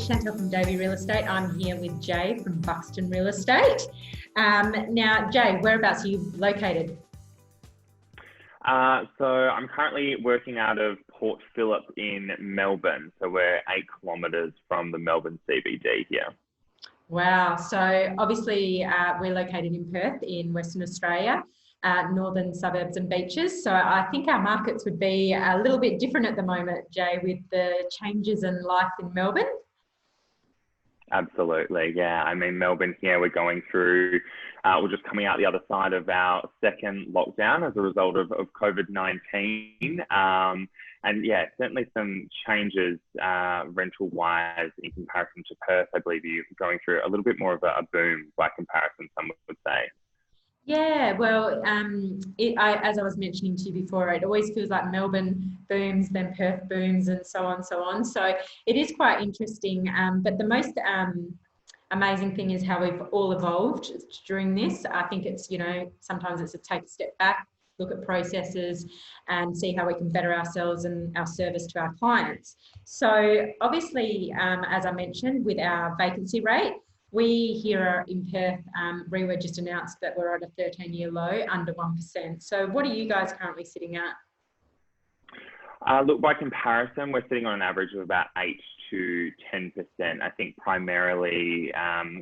it's Shantell from Davey Real Estate. I'm here with Jay from Buxton Real Estate. Now, Jay, whereabouts are you located? So I'm currently working out of Port Phillip in Melbourne. So we're 8 kilometres from the Melbourne CBD here. Wow. So obviously we're located in Perth in Western Australia, northern suburbs and beaches. So I think our markets would be a little bit different at the moment, Jay, with the changes in life in Melbourne. Absolutely, yeah. I mean, Melbourne here, we're going through, we're just coming out the other side of our second lockdown as a result of COVID-19. And yeah, certainly some changes rental-wise in comparison to Perth. I believe you're going through a little bit more of a boom by comparison, some would say. Yeah, well, as I was mentioning to you before, it always feels like Melbourne booms, then Perth booms, and so on, so on. So it is quite interesting. But the most amazing thing is how we've all evolved during this. I think it's, sometimes it's a take a step back, look at processes and see how we can better ourselves and our service to our clients. So obviously, as I mentioned, with our vacancy rate, we here in Perth, REWA just announced that we're at a 13-year low, under 1%. So what are you guys currently sitting at? Look, by comparison, we're sitting on an average of about 8 to 10%. I think primarily,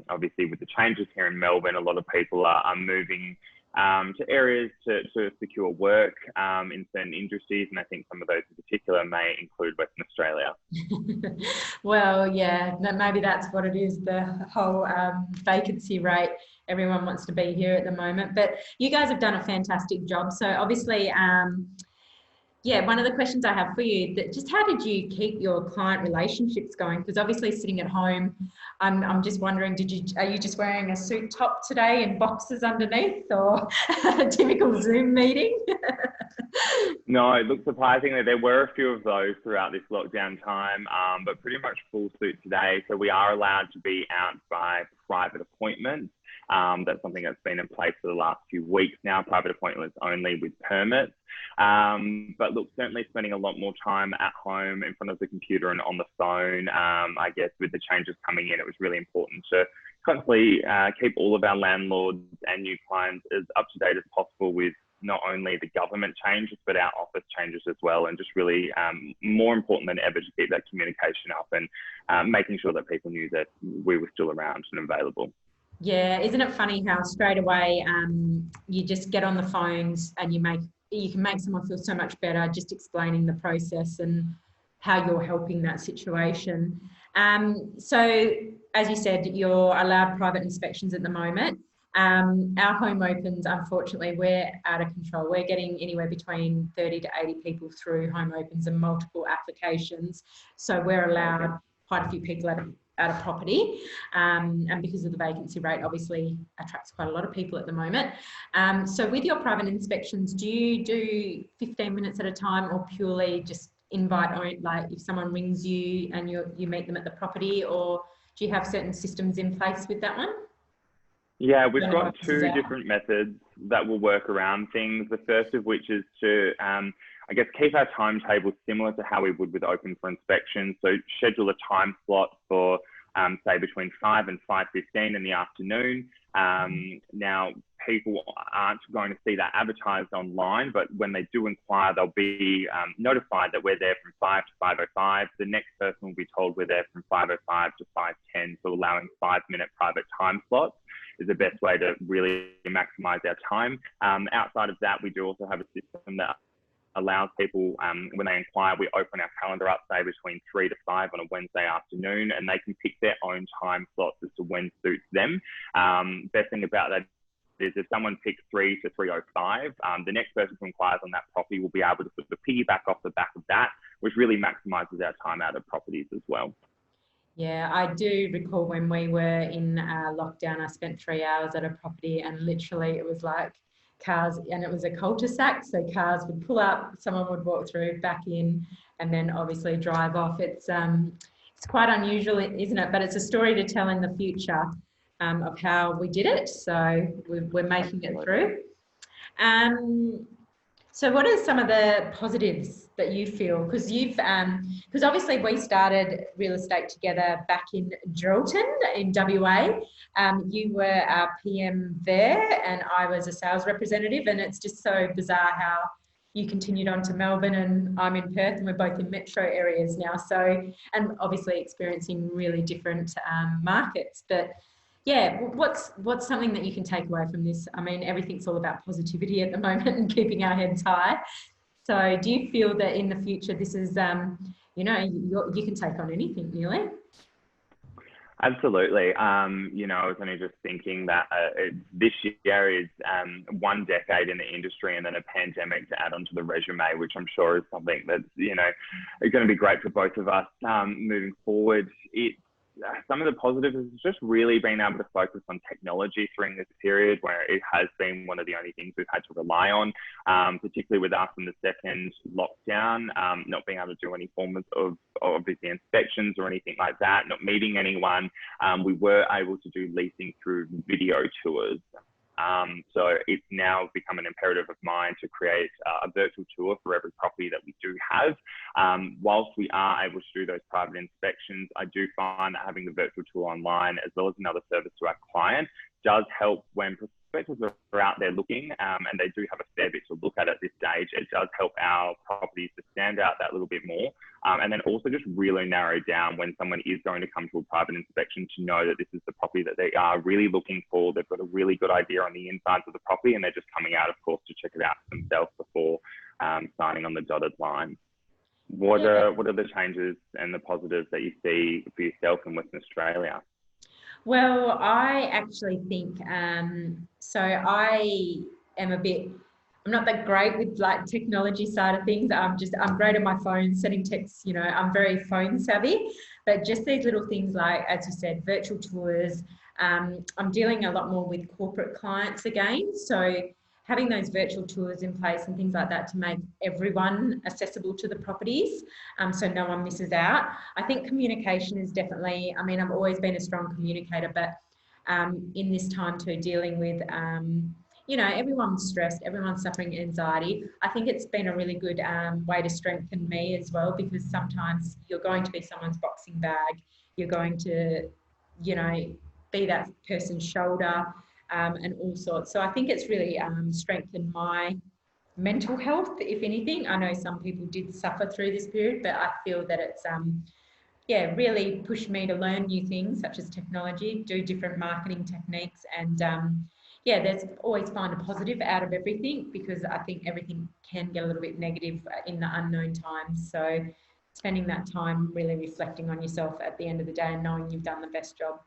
obviously with the changes here in Melbourne, a lot of people are moving to areas to secure work in certain industries, and I think some of those in particular may include Western Australia. Well, yeah, maybe that's what it is, the whole vacancy rate. Everyone wants to be here at the moment, but you guys have done a fantastic job. So obviously, yeah, one of the questions I have for you, just how did you keep your client relationships going? Because obviously sitting at home, I'm just wondering, are you just wearing a suit top today and boxers underneath, or a typical Zoom meeting? No, look, surprisingly, there were a few of those throughout this lockdown time, but pretty much full suit today. So we are allowed to be out by private appointments. That's something that's been in place for the last few weeks now, private appointments only with permits. But look, certainly spending a lot more time at home in front of the computer and on the phone. I guess with the changes coming in, it was really important to constantly keep all of our landlords and new clients as up to date as possible with not only the government changes, but our office changes as well. And just really more important than ever to keep that communication up and making sure that people knew that we were still around and available. Yeah, isn't it funny how straight away you just get on the phones and you can make someone feel so much better just explaining the process and how you're helping that situation. So as you said, you're allowed private inspections at the moment. Our home opens, unfortunately, we're out of control. We're getting anywhere between 30 to 80 people through home opens and multiple applications. So we're allowed quite a few people at a property, and because of the vacancy rate, obviously attracts quite a lot of people at the moment. So with your private inspections, do you do 15 minutes at a time, or purely just invite, like if someone rings you and you meet them at the property, or do you have certain systems in place with that one? Yeah, we've got two different methods that will work around things. The first of which is to, I guess, keep our timetable similar to how we would with open for inspection. So schedule a time slot for, say, between 5 and 5:15 in the afternoon. Now, people aren't going to see that advertised online, but when they do inquire, they'll be notified that we're there from 5 to 5:05. The next person will be told we're there from 5:05 to 5:10. So allowing 5-minute private time slots is the best way to really maximize our time. Outside of that, we do also have a system that allows people, when they inquire, we open our calendar up, say between 3 to 5 on a Wednesday afternoon, and they can pick their own time slots as to when suits them. Best thing about that is if someone picks 3 to 3:05, the next person who inquires on that property will be able to sort of piggyback off the back of that, which really maximizes our time out of properties as well. Yeah, I do recall when we were in lockdown, I spent 3 hours at a property, and literally it was like cars, and it was a cul-de-sac, so cars would pull up, someone would walk through, back in, and then obviously drive off. It's quite unusual, isn't it? But it's a story to tell in the future of how we did it. So we're making it through. So what are some of the positives that you feel? Because because obviously we started real estate together back in Geraldton in WA. You were our PM there and I was a sales representative, and it's just so bizarre how you continued on to Melbourne and I'm in Perth and we're both in metro areas now. So, and obviously experiencing really different markets, but yeah, what's something that you can take away from this? I mean, everything's all about positivity at the moment and keeping our heads high. So do you feel that in the future this is, you know, you can take on anything really? Absolutely. You know, I was only just thinking that this year is 1 decade in the industry and then a pandemic to add onto the resume, which I'm sure is something that's, you know, going to be great for both of us moving forward. Some of the positives is just really being able to focus on technology during this period where it has been one of the only things we've had to rely on, particularly with us in the second lockdown, not being able to do any form of obviously inspections or anything like that, not meeting anyone. We were able to do leasing through video tours. So it's now become an imperative of mine to create a virtual tour for every property that we do have. Whilst we are able to do those private inspections, I do find that having the virtual tour online, as well as another service to our client, does help when prospectors are out there looking, and they do have a fair bit to look at this stage. It does help our properties to stand out that little bit more, and then also just really narrow down when someone is going to come to a private inspection to know that this is the property that they are really looking for. They've got a really good idea on the insides of the property, and they're just coming out, of course, to check it out themselves before signing on the dotted line. What are the changes and the positives that you see for yourself in Western Australia? Well, I actually think, so I am I'm not that great with like technology side of things. I'm great on my phone, sending texts, you know, I'm very phone savvy, but just these little things like, as you said, virtual tours. I'm dealing a lot more with corporate clients again. So having those virtual tours in place and things like that to make everyone accessible to the properties, so no one misses out. I think communication is definitely, I mean, I've always been a strong communicator, but in this time too, dealing with, you know, everyone's stressed, everyone's suffering anxiety. I think it's been a really good way to strengthen me as well, because sometimes you're going to be someone's boxing bag, you're going to, you know, be that person's shoulder, and all sorts. So I think it's really strengthened my mental health, if anything. I know some people did suffer through this period, but I feel that it's, yeah, really pushed me to learn new things such as technology, do different marketing techniques, and yeah, there's always find a positive out of everything, because I think everything can get a little bit negative in the unknown times. So spending that time really reflecting on yourself at the end of the day and knowing you've done the best job.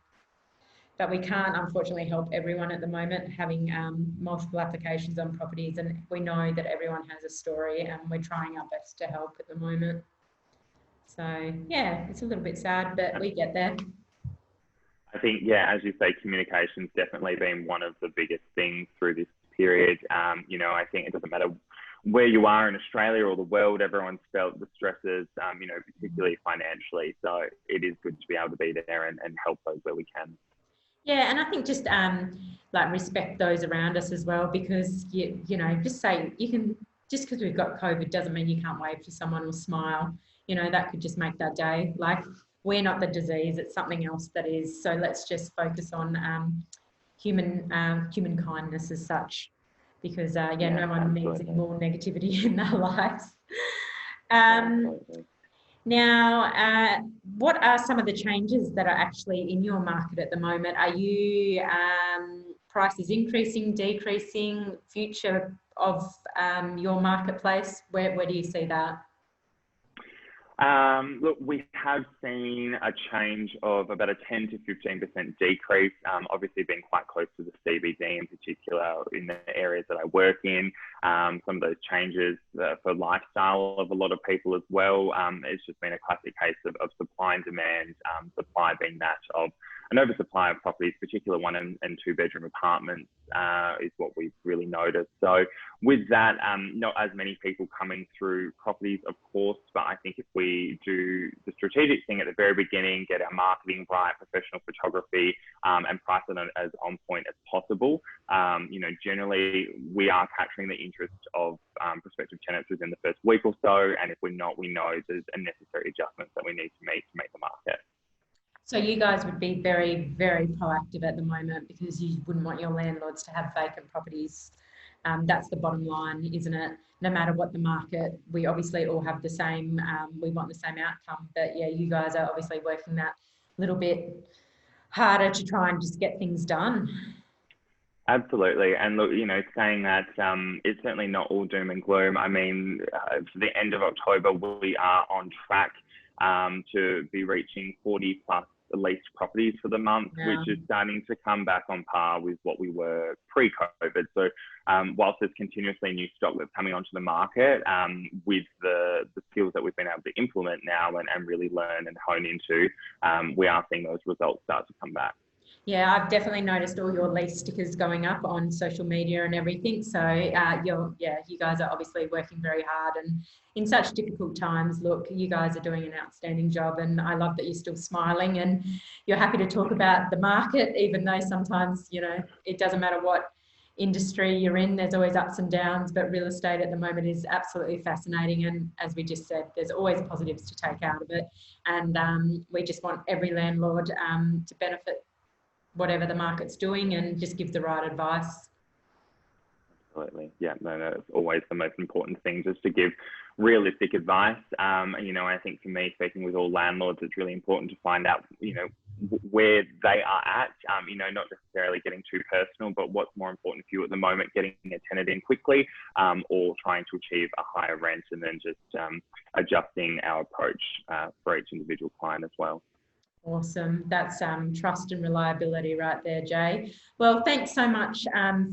But we can't, unfortunately, help everyone at the moment, having multiple applications on properties, and we know that everyone has a story and we're trying our best to help at the moment. So yeah, it's a little bit sad, but we get there. I think, yeah, as you say, communication's definitely been one of the biggest things through this period. You know, I think it doesn't matter where you are in Australia or the world, everyone's felt the stresses, you know, particularly financially. So it is good to be able to be there and help those where we can. Yeah, and I think just like respect those around us as well, because you know, just say you can, just because we've got COVID doesn't mean you can't wave to someone or smile. You know, that could just make that day. Like, we're not the disease, it's something else that is. So let's just focus on human kindness as such, because yeah, no one needs any more negativity in their lives. Now, what are some of the changes that are actually in your market at the moment? Are you prices increasing, decreasing, future of your marketplace? Where do you see that? Look, we have seen a change of about a 10 to 15% decrease, obviously being quite close to the CBD in particular in the areas that I work in. Some of those changes for lifestyle of a lot of people as well. It's just been a classic case of supply and demand, supply being that of an oversupply of properties, particularly 1 and 2 bedroom apartments, is what we've really noticed. So with that, not as many people coming through properties, of course, but I think if we do the strategic thing at the very beginning, get our marketing right, professional photography, and price it as on point as possible, generally we are capturing the interest of prospective tenants within the first week or so. And if we're not, we know there's a necessary adjustments that we need to make the market. So you guys would be very, very proactive at the moment because you wouldn't want your landlords to have vacant properties. That's the bottom line, isn't it? No matter what the market, we obviously all have the same, we want the same outcome. But yeah, you guys are obviously working that little bit harder to try and just get things done. Absolutely. And look, saying that, it's certainly not all doom and gloom. I mean, for the end of October, we are on track to be reaching 40 plus leased properties for the month, which is starting to come back on par with what we were pre-COVID. So whilst there's continuously new stock that's coming onto the market, with the skills that we've been able to implement now and really learn and hone into, we are seeing those results start to come back. Yeah, I've definitely noticed all your lease stickers going up on social media and everything. So you guys are obviously working very hard, and in such difficult times, look, you guys are doing an outstanding job, and I love that you're still smiling and you're happy to talk about the market, even though sometimes, it doesn't matter what industry you're in, there's always ups and downs, but real estate at the moment is absolutely fascinating. And as we just said, there's always positives to take out of it. And we just want every landlord to benefit whatever the market's doing and just give the right advice. Absolutely. Yeah, no, it's always the most important thing, just to give realistic advice. I think for me, speaking with all landlords, it's really important to find out, where they are at, not necessarily getting too personal, but what's more important for you at the moment, getting a tenant in quickly, or trying to achieve a higher rent, and then just adjusting our approach for each individual client as well. Awesome. That's trust and reliability right there, Jay. Well, thanks so much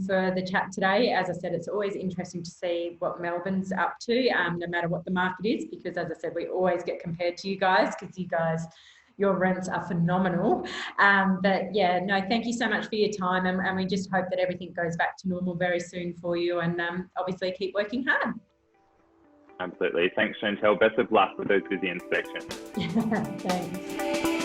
for the chat today. As I said, it's always interesting to see what Melbourne's up to, no matter what the market is, because as I said, we always get compared to you guys because your rents are phenomenal. But yeah, no, thank you so much for your time, and we just hope that everything goes back to normal very soon for you, and obviously keep working hard. Absolutely. Thanks, Shantell. Best of luck with those busy inspections. Thanks.